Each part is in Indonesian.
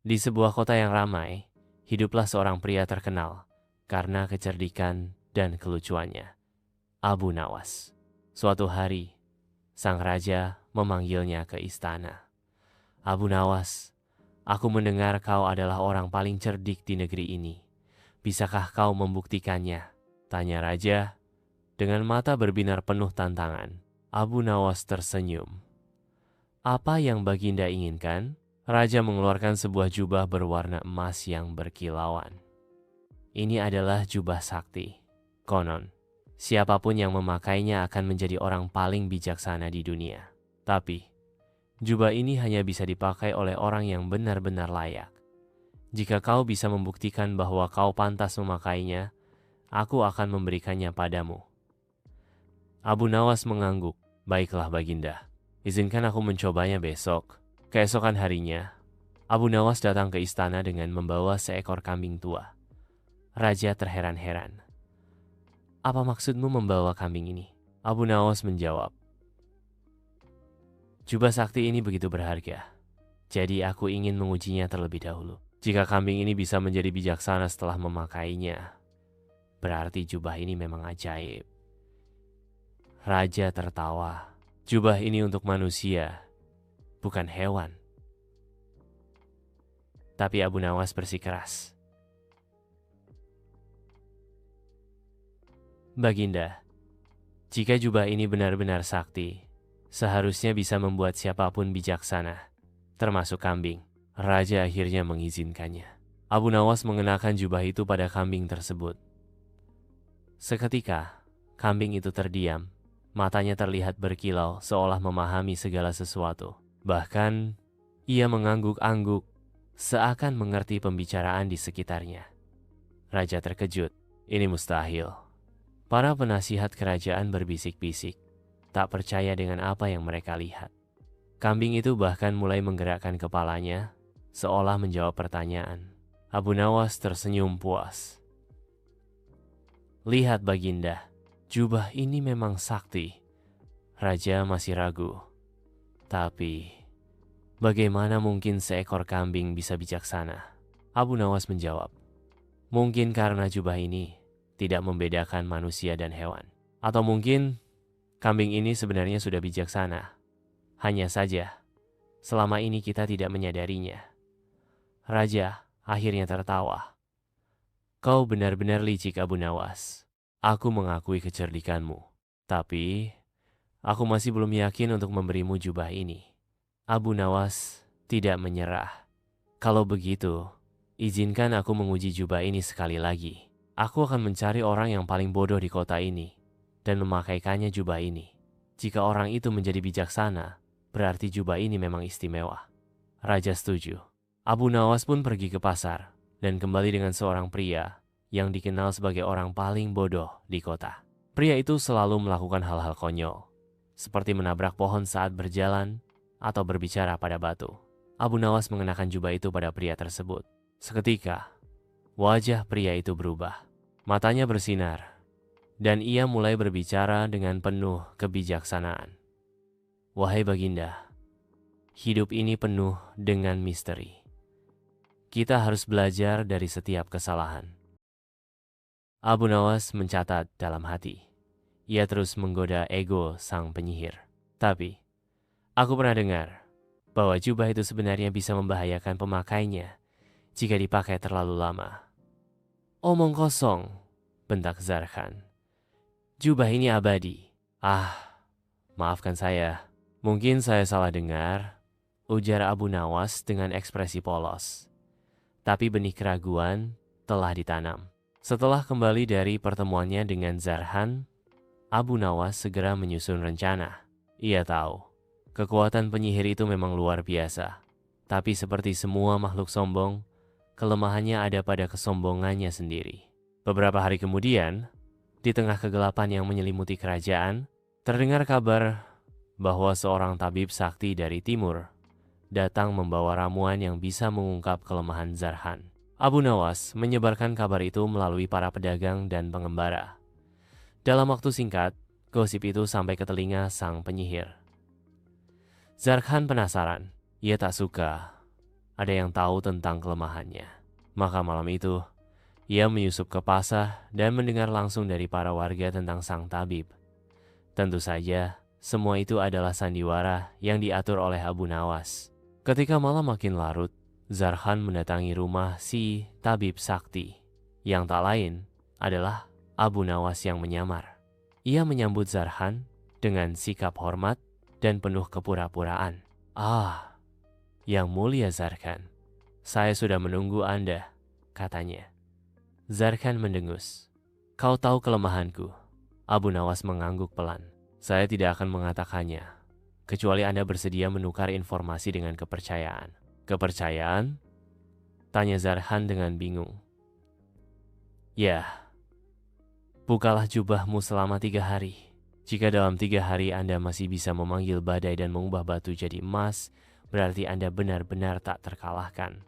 Di sebuah kota yang ramai, hiduplah seorang pria terkenal karena kecerdikan dan kelucuannya, Abu Nawas. Suatu hari, sang raja memanggilnya ke istana. Abu Nawas, aku mendengar kau adalah orang paling cerdik di negeri ini. Bisakah kau membuktikannya? Tanya raja dengan mata berbinar penuh tantangan. Abu Nawas tersenyum. Apa yang Baginda inginkan? Raja mengeluarkan sebuah jubah berwarna emas yang berkilauan. Ini adalah jubah sakti. Konon, siapapun yang memakainya akan menjadi orang paling bijaksana di dunia. Tapi, jubah ini hanya bisa dipakai oleh orang yang benar-benar layak. Jika kau bisa membuktikan bahwa kau pantas memakainya, aku akan memberikannya padamu. Abu Nawas mengangguk. Baiklah Baginda, izinkan aku mencobanya besok. Keesokan harinya, Abu Nawas datang ke istana dengan membawa seekor kambing tua. Raja terheran-heran. Apa maksudmu membawa kambing ini? Abu Nawas menjawab. Jubah sakti ini begitu berharga. Jadi aku ingin mengujinya terlebih dahulu. Jika kambing ini bisa menjadi bijaksana setelah memakainya, berarti jubah ini memang ajaib. Raja tertawa. Jubah ini untuk manusia, bukan hewan. Tapi Abu Nawas bersikeras. Baginda, jika jubah ini benar-benar sakti, seharusnya bisa membuat siapapun bijaksana, termasuk kambing. Raja akhirnya mengizinkannya. Abu Nawas mengenakan jubah itu pada kambing tersebut. Seketika, kambing itu terdiam. Matanya terlihat berkilau seolah memahami segala sesuatu. Bahkan, ia mengangguk-angguk seakan mengerti pembicaraan di sekitarnya. Raja terkejut. Ini mustahil. Para penasihat kerajaan berbisik-bisik, tak percaya dengan apa yang mereka lihat. Kambing itu bahkan mulai menggerakkan kepalanya, seolah menjawab pertanyaan. Abu Nawas tersenyum puas. Lihat Baginda, jubah ini memang sakti. Raja masih ragu. Tapi, bagaimana mungkin seekor kambing bisa bijaksana? Abu Nawas menjawab. Mungkin karena jubah ini tidak membedakan manusia dan hewan. Atau mungkin kambing ini sebenarnya sudah bijaksana. Hanya saja, selama ini kita tidak menyadarinya. Raja akhirnya tertawa. Kau benar-benar licik Abu Nawas. Aku mengakui kecerdikanmu. Tapi, aku masih belum yakin untuk memberimu jubah ini. Abu Nawas tidak menyerah. Kalau begitu, izinkan aku menguji jubah ini sekali lagi. Aku akan mencari orang yang paling bodoh di kota ini dan memakaikannya jubah ini. Jika orang itu menjadi bijaksana, berarti jubah ini memang istimewa. Raja setuju. Abu Nawas pun pergi ke pasar dan kembali dengan seorang pria yang dikenal sebagai orang paling bodoh di kota. Pria itu selalu melakukan hal-hal konyol, seperti menabrak pohon saat berjalan atau berbicara pada batu. Abu Nawas mengenakan jubah itu pada pria tersebut. Seketika, wajah pria itu berubah. Matanya bersinar, dan ia mulai berbicara dengan penuh kebijaksanaan. Wahai Baginda, hidup ini penuh dengan misteri. Kita harus belajar dari setiap kesalahan. Abu Nawas mencatat dalam hati. Ia terus menggoda ego sang penyihir. Tapi, aku pernah dengar bahwa jubah itu sebenarnya bisa membahayakan pemakainya jika dipakai terlalu lama. Omong kosong, bentak Zarhan. Jubah ini abadi. Maafkan saya. Mungkin saya salah dengar, ujar Abu Nawas dengan ekspresi polos. Tapi benih keraguan telah ditanam. Setelah kembali dari pertemuannya dengan Zarhan, Abu Nawas segera menyusun rencana. Ia tahu, kekuatan penyihir itu memang luar biasa. Tapi seperti semua makhluk sombong, kelemahannya ada pada kesombongannya sendiri. Beberapa hari kemudian, di tengah kegelapan yang menyelimuti kerajaan, terdengar kabar bahwa seorang tabib sakti dari timur datang membawa ramuan yang bisa mengungkap kelemahan Zarhan. Abu Nawas menyebarkan kabar itu melalui para pedagang dan pengembara. Dalam waktu singkat, gosip itu sampai ke telinga sang penyihir. Zarhan penasaran. Ia tak suka ada yang tahu tentang kelemahannya. Maka malam itu, ia menyusup ke pasar dan mendengar langsung dari para warga tentang sang tabib. Tentu saja, semua itu adalah sandiwara yang diatur oleh Abu Nawas. Ketika malam makin larut, Zarhan mendatangi rumah si tabib sakti, yang tak lain adalah Abu Nawas yang menyamar. Ia menyambut Zarhan dengan sikap hormat dan penuh kepura-puraan. "Ah, yang mulia Zarhan, saya sudah menunggu Anda," katanya. Zarhan mendengus. "Kau tahu kelemahanku?" Abu Nawas mengangguk pelan. "Saya tidak akan mengatakannya, kecuali Anda bersedia menukar informasi dengan kepercayaan." "Kepercayaan?" tanya Zarhan dengan bingung. "Ya, bukalah jubahmu selama 3 hari. Jika dalam 3 hari Anda masih bisa memanggil badai dan mengubah batu jadi emas, berarti Anda benar-benar tak terkalahkan."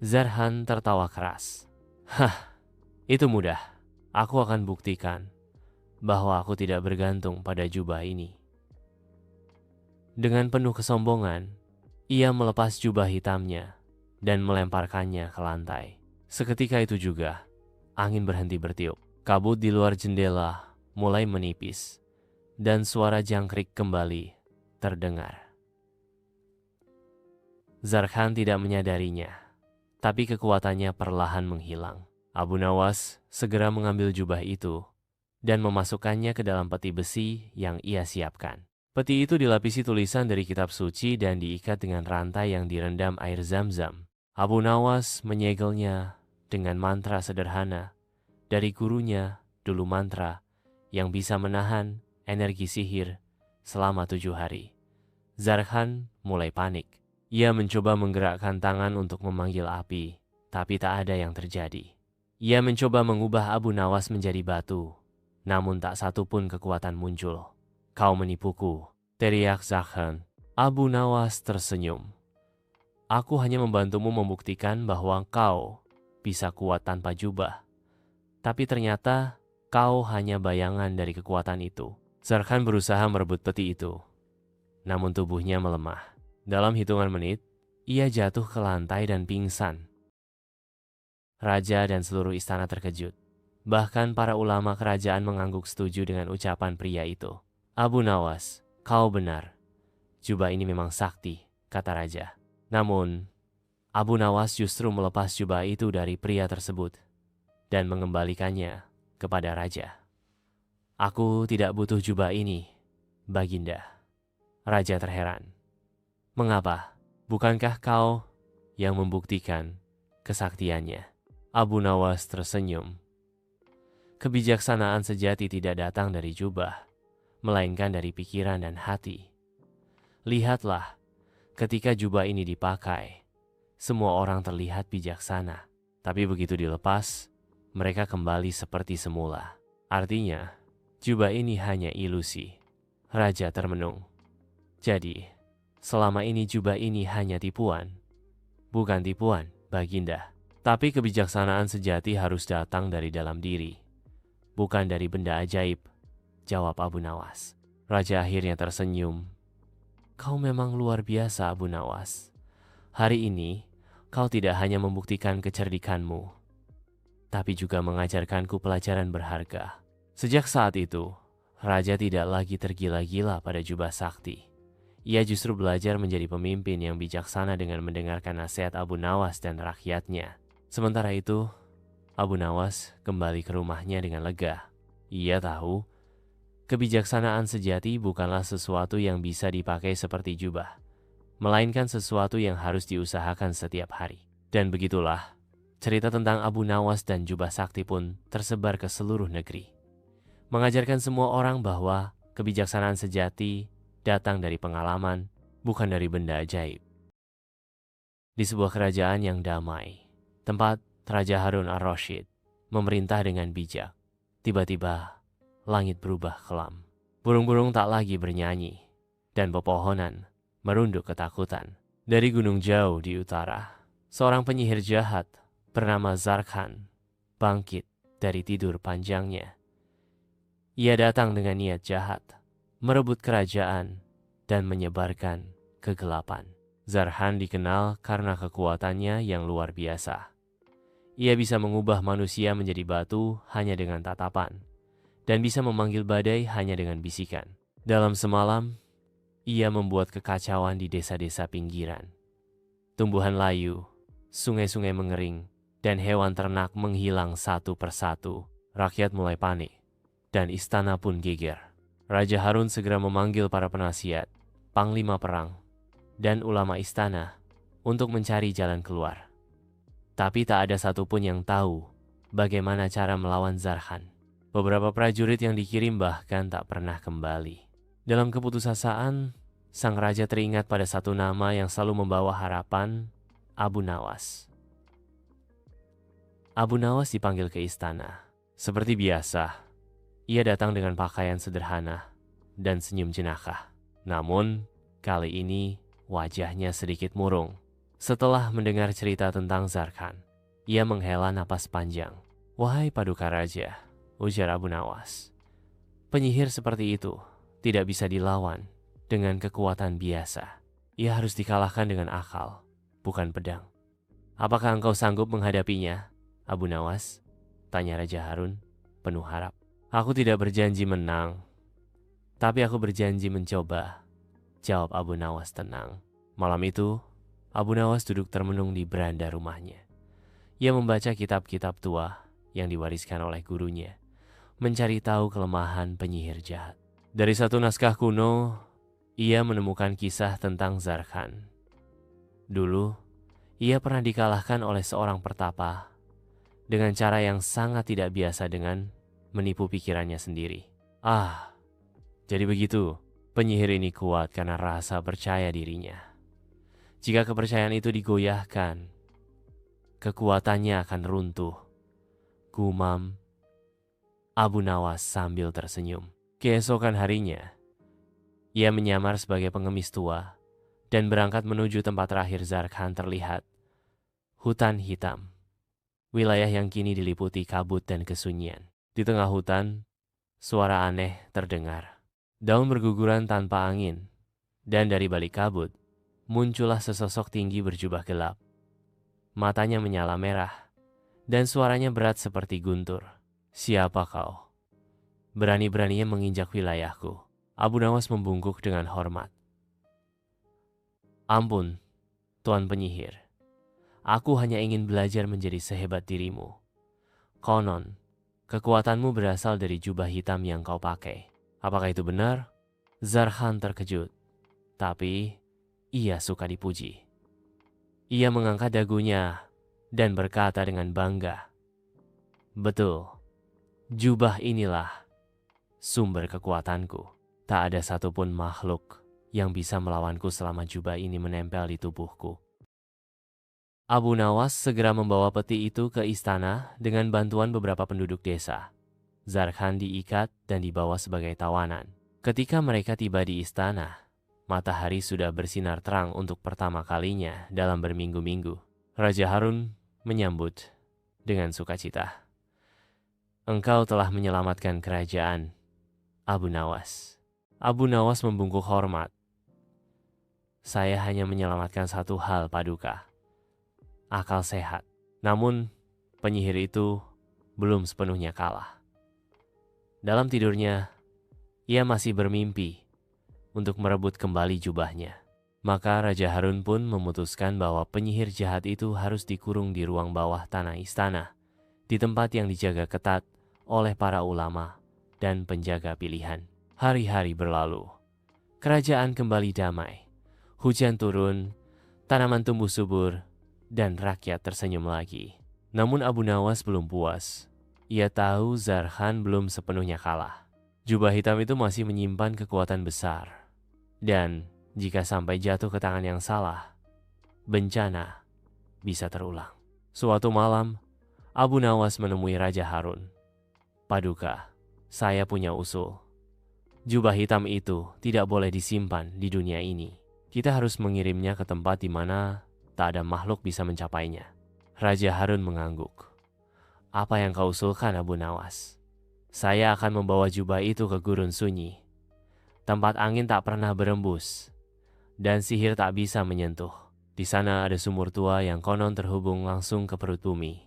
Zarhan tertawa keras. "Hah, itu mudah. Aku akan buktikan bahwa aku tidak bergantung pada jubah ini." Dengan penuh kesombongan, ia melepas jubah hitamnya dan melemparkannya ke lantai. Seketika itu juga, angin berhenti bertiup. Kabut di luar jendela mulai menipis, dan suara jangkrik kembali terdengar. Zarhan tidak menyadarinya, tapi kekuatannya perlahan menghilang. Abu Nawas segera mengambil jubah itu dan memasukkannya ke dalam peti besi yang ia siapkan. Peti itu dilapisi tulisan dari kitab suci dan diikat dengan rantai yang direndam air zam-zam. Abu Nawas menyegelnya dengan mantra sederhana dari gurunya dulu, mantra yang bisa menahan energi sihir selama 7 hari. Zarhan mulai panik. Ia mencoba menggerakkan tangan untuk memanggil api, tapi tak ada yang terjadi. Ia mencoba mengubah Abu Nawas menjadi batu, namun tak satu pun kekuatan muncul. "Kau menipuku," teriak Zarhan. Abu Nawas tersenyum. "Aku hanya membantumu membuktikan bahwa kau bisa kuat tanpa jubah. Tapi ternyata kau hanya bayangan dari kekuatan itu." Zarhan berusaha merebut peti itu, namun tubuhnya melemah. Dalam hitungan menit, ia jatuh ke lantai dan pingsan. Raja dan seluruh istana terkejut. Bahkan para ulama kerajaan mengangguk setuju dengan ucapan pria itu. "Abu Nawas, kau benar. Jubah ini memang sakti," kata raja. Namun, Abu Nawas justru melepas jubah itu dari pria tersebut dan mengembalikannya kepada raja. "Aku tidak butuh jubah ini, Baginda." Raja terheran. "Mengapa? Bukankah kau yang membuktikan kesaktiannya?" Abu Nawas tersenyum. "Kebijaksanaan sejati tidak datang dari jubah, melainkan dari pikiran dan hati. Lihatlah, ketika jubah ini dipakai, semua orang terlihat bijaksana. Tapi begitu dilepas, mereka kembali seperti semula. Artinya, jubah ini hanya ilusi." Raja termenung. "Jadi, selama ini jubah ini hanya tipuan?" "Bukan tipuan, Baginda. Tapi kebijaksanaan sejati harus datang dari dalam diri, bukan dari benda ajaib," jawab Abu Nawas. Raja akhirnya tersenyum. "Kau memang luar biasa, Abu Nawas. Hari ini, kau tidak hanya membuktikan kecerdikanmu, tapi juga mengajarkanku pelajaran berharga." Sejak saat itu, raja tidak lagi tergila-gila pada jubah sakti. Ia justru belajar menjadi pemimpin yang bijaksana dengan mendengarkan nasihat Abu Nawas dan rakyatnya. Sementara itu, Abu Nawas kembali ke rumahnya dengan lega. Ia tahu, kebijaksanaan sejati bukanlah sesuatu yang bisa dipakai seperti jubah, melainkan sesuatu yang harus diusahakan setiap hari. Dan begitulah, cerita tentang Abu Nawas dan jubah sakti pun tersebar ke seluruh negeri, mengajarkan semua orang bahwa kebijaksanaan sejati datang dari pengalaman, bukan dari benda ajaib. Di sebuah kerajaan yang damai, tempat Raja Harun ar-Rasyid memerintah dengan bijak, tiba-tiba langit berubah kelam. Burung-burung tak lagi bernyanyi, dan pepohonan merunduk ketakutan. Dari gunung jauh di utara, seorang penyihir jahat bernama Zarhan bangkit dari tidur panjangnya. Ia datang dengan niat jahat, merebut kerajaan dan menyebarkan kegelapan. Zarhan dikenal karena kekuatannya yang luar biasa. Ia bisa mengubah manusia menjadi batu hanya dengan tatapan, dan bisa memanggil badai hanya dengan bisikan. Dalam semalam, ia membuat kekacauan di desa-desa pinggiran. Tumbuhan layu, sungai-sungai mengering, dan hewan ternak menghilang satu persatu. Rakyat mulai panik, dan istana pun geger. Raja Harun segera memanggil para penasihat, panglima perang, dan ulama istana untuk mencari jalan keluar. Tapi tak ada satupun yang tahu bagaimana cara melawan Zarhan. Beberapa prajurit yang dikirim bahkan tak pernah kembali. Dalam keputusasaan, sang raja teringat pada satu nama yang selalu membawa harapan, Abu Nawas. Abu Nawas dipanggil ke istana. Seperti biasa, ia datang dengan pakaian sederhana dan senyum jenaka. Namun, kali ini wajahnya sedikit murung. Setelah mendengar cerita tentang Zarhan, ia menghela napas panjang. "Wahai Paduka Raja," ujar Abu Nawas, "penyihir seperti itu tidak bisa dilawan dengan kekuatan biasa. Ia harus dikalahkan dengan akal, bukan pedang. Apakah engkau sanggup menghadapinya, Abu Nawas?" tanya Raja Harun penuh harap. "Aku tidak berjanji menang, tapi aku berjanji mencoba," jawab Abu Nawas tenang. Malam itu, Abu Nawas duduk termenung di beranda rumahnya. Ia membaca kitab-kitab tua yang diwariskan oleh gurunya, mencari tahu kelemahan penyihir jahat. Dari satu naskah kuno, ia menemukan kisah tentang Zarhan. Dulu, ia pernah dikalahkan oleh seorang pertapa dengan cara yang sangat tidak biasa dengan menipu pikirannya sendiri. Jadi begitu, penyihir ini kuat karena rasa percaya dirinya. Jika kepercayaan itu digoyahkan, kekuatannya akan runtuh, gumam Abu Nawas sambil tersenyum. Keesokan harinya, ia menyamar sebagai pengemis tua dan berangkat menuju tempat terakhir Zarhan terlihat, hutan hitam. Wilayah yang kini diliputi kabut dan kesunyian. Di tengah hutan, suara aneh terdengar. Daun berguguran tanpa angin, dan dari balik kabut, muncullah sesosok tinggi berjubah gelap. Matanya menyala merah, dan suaranya berat seperti guntur. "Siapa kau? Berani-beraninya menginjak wilayahku." Abu Nawas membungkuk dengan hormat. "Ampun, Tuan Penyihir. Aku hanya ingin belajar menjadi sehebat dirimu. Konon, kekuatanmu berasal dari jubah hitam yang kau pakai. Apakah itu benar?" Zarhan terkejut, tapi ia suka dipuji. Ia mengangkat dagunya dan berkata dengan bangga, "Betul, jubah inilah sumber kekuatanku. Tak ada satupun makhluk yang bisa melawanku selama jubah ini menempel di tubuhku." Abu Nawas segera membawa peti itu ke istana dengan bantuan beberapa penduduk desa. Zarhan diikat dan dibawa sebagai tawanan. Ketika mereka tiba di istana, matahari sudah bersinar terang untuk pertama kalinya dalam berminggu-minggu. Raja Harun menyambut dengan sukacita. "Engkau telah menyelamatkan kerajaan, Abu Nawas." Abu Nawas membungkuk hormat. "Saya hanya menyelamatkan satu hal, Paduka. Akal sehat." Namun, penyihir itu belum sepenuhnya kalah. Dalam tidurnya, ia masih bermimpi untuk merebut kembali jubahnya. Maka Raja Harun pun memutuskan bahwa penyihir jahat itu harus dikurung di ruang bawah tanah istana, di tempat yang dijaga ketat oleh para ulama dan penjaga pilihan. Hari-hari berlalu. Kerajaan kembali damai. Hujan turun, tanaman tumbuh subur, dan rakyat tersenyum lagi. Namun Abu Nawas belum puas. Ia tahu Zarhan belum sepenuhnya kalah. Jubah hitam itu masih menyimpan kekuatan besar. Dan jika sampai jatuh ke tangan yang salah, bencana bisa terulang. Suatu malam, Abu Nawas menemui Raja Harun. "Paduka, saya punya usul. Jubah hitam itu tidak boleh disimpan di dunia ini. Kita harus mengirimnya ke tempat di mana tak ada makhluk bisa mencapainya." Raja Harun mengangguk. "Apa yang kau usulkan, Abu Nawas?" "Saya akan membawa jubah itu ke gurun sunyi, tempat angin tak pernah berembus, dan sihir tak bisa menyentuh. Di sana ada sumur tua yang konon terhubung langsung ke perut bumi.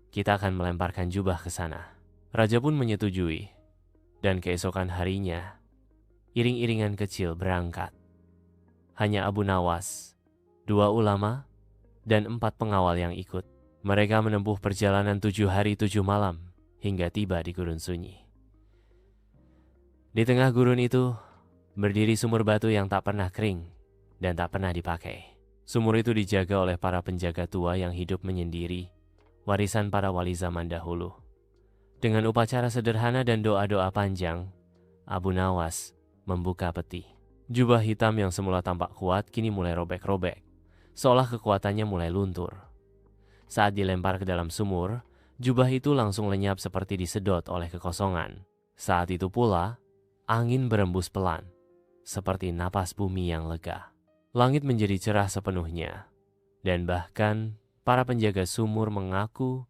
Kita akan melemparkan jubah ke sana." Raja pun menyetujui, dan keesokan harinya, iring-iringan kecil berangkat. Hanya Abu Nawas, 2 ulama, dan 4 pengawal yang ikut. Mereka menempuh perjalanan 7 hari 7 malam hingga tiba di gurun sunyi. Di tengah gurun itu, berdiri sumur batu yang tak pernah kering dan tak pernah dipakai. Sumur itu dijaga oleh para penjaga tua yang hidup menyendiri, warisan para wali zaman dahulu. Dengan upacara sederhana dan doa-doa panjang, Abu Nawas membuka peti. Jubah hitam yang semula tampak kuat kini mulai robek-robek, seolah kekuatannya mulai luntur. Saat dilempar ke dalam sumur, jubah itu langsung lenyap seperti disedot oleh kekosongan. Saat itu pula, angin berembus pelan, seperti napas bumi yang lega. Langit menjadi cerah sepenuhnya, dan bahkan para penjaga sumur mengaku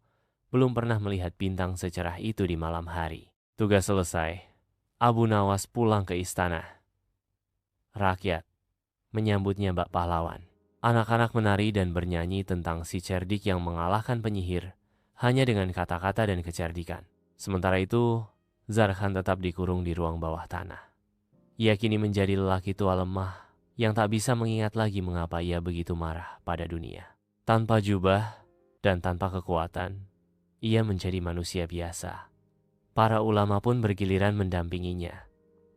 belum pernah melihat bintang secerah itu di malam hari. Tugas selesai, Abu Nawas pulang ke istana. Rakyat menyambutnya bak pahlawan. Anak-anak menari dan bernyanyi tentang si cerdik yang mengalahkan penyihir hanya dengan kata-kata dan kecerdikan. Sementara itu, Zarkhan tetap dikurung di ruang bawah tanah. Ia kini menjadi lelaki tua lemah yang tak bisa mengingat lagi mengapa ia begitu marah pada dunia. Tanpa jubah dan tanpa kekuatan, ia menjadi manusia biasa. Para ulama pun bergiliran mendampinginya,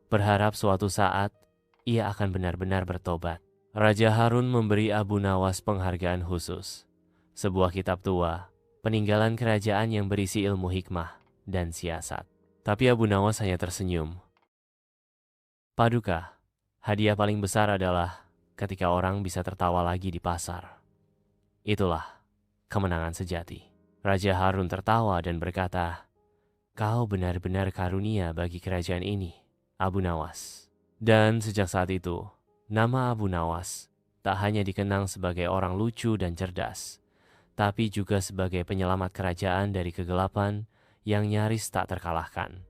berharap suatu saat ia akan benar-benar bertobat. Raja Harun memberi Abu Nawas penghargaan khusus, sebuah kitab tua, peninggalan kerajaan yang berisi ilmu hikmah dan siasat. Tapi Abu Nawas hanya tersenyum. Paduka, hadiah paling besar adalah ketika orang bisa tertawa lagi di pasar. Itulah kemenangan sejati. Raja Harun tertawa dan berkata, "Kau benar-benar karunia bagi kerajaan ini, Abu Nawas." Dan sejak saat itu, nama Abu Nawas tak hanya dikenang sebagai orang lucu dan cerdas, tapi juga sebagai penyelamat kerajaan dari kegelapan yang nyaris tak terkalahkan.